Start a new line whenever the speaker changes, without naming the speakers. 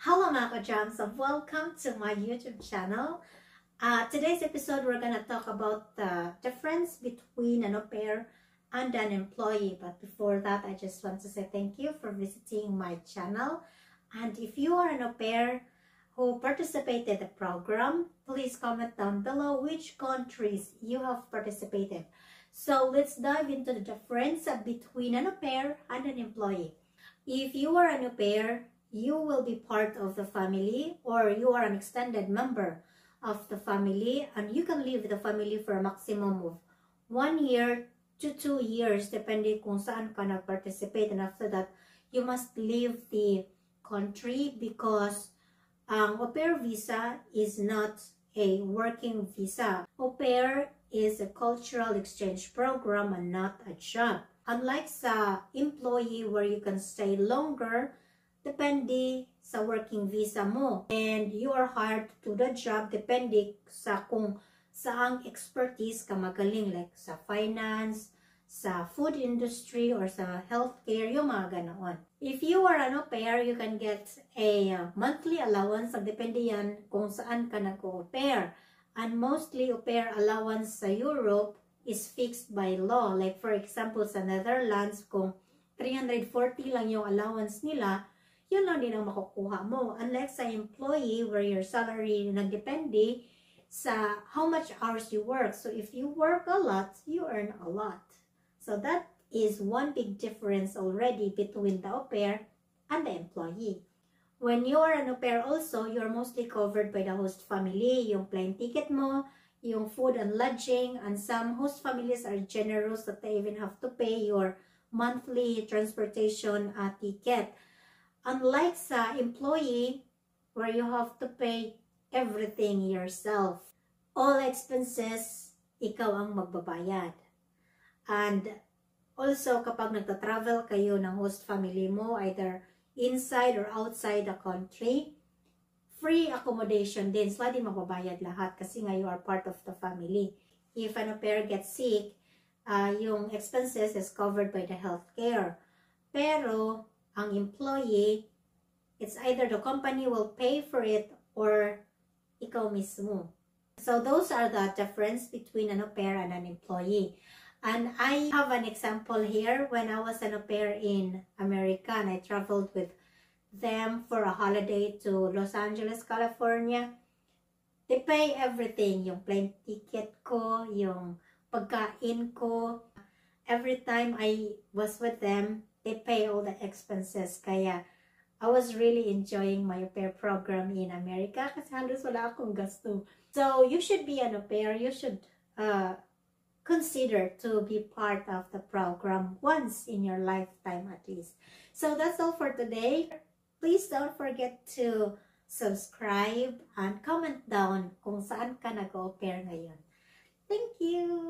Hello mga ka-jams, welcome to my YouTube channel. Today's episode, we're gonna talk about the difference between an au pair and an employee. But before that, I just want to say thank you for visiting my channel. And if you are an au pair who participated in the program, please comment down below which countries you have participated. So let's dive into the difference between an au pair and an employee. If you are an au pair, you will be part of the family, or you are an extended member of the family, and you can live with the family for a maximum of 1 year to 2 years depending kung saan ka nag-participate. And after that, you must leave the country because au pair visa is not a working visa. Au pair is a cultural exchange program and not a job. Unlike sa employee where you can stay longer depende sa working visa mo, and you are hired to the job depende sa kung saang expertise ka magaling, like sa finance, sa food industry, or sa healthcare, yung mga ganoon. If you are an au pair, you can get a monthly allowance, depende yan kung saan ka nag-au pair. And mostly au pair allowance sa Europe is fixed by law. Like for example, sa Netherlands, kung 340 lang yung allowance nila, yun lang din ang makukuha mo. Unlike sa employee where your salary nagdepende sa how much hours you work. So if you work a lot, you earn a lot. So that is one big difference already between the au pair and the employee. When you are an au pair also, you're mostly covered by the host family. Yung plane ticket mo, yung food and lodging, and some host families are generous that they even have to pay your monthly transportation ticket. Unlike sa employee, where you have to pay everything yourself. All expenses, ikaw ang magbabayad. And also, kapag nagta-travel kayo ng host family mo, either inside or outside the country, free accommodation din. Sila din magbabayad lahat kasi nga you are part of the family. If an au pair gets sick, yung expenses is covered by the healthcare. Pero, ang employee, it's either the company will pay for it or ikaw mismo. So those are the difference between an au pair and an employee. And I have an example here. When I was an au pair in America and I traveled with them for a holiday to Los Angeles, California, they pay everything. Yung plane ticket ko, yung pagkain ko. Every time I was with them, they pay all the expenses. Kaya I was really enjoying my au pair program in America kasi halos wala akong gasto. So you should be an au pair. You should consider to be part of the program once in your lifetime at least. So that's all for today. Please don't forget to subscribe and comment down kung saan ka nag-au pair ngayon. Thank you!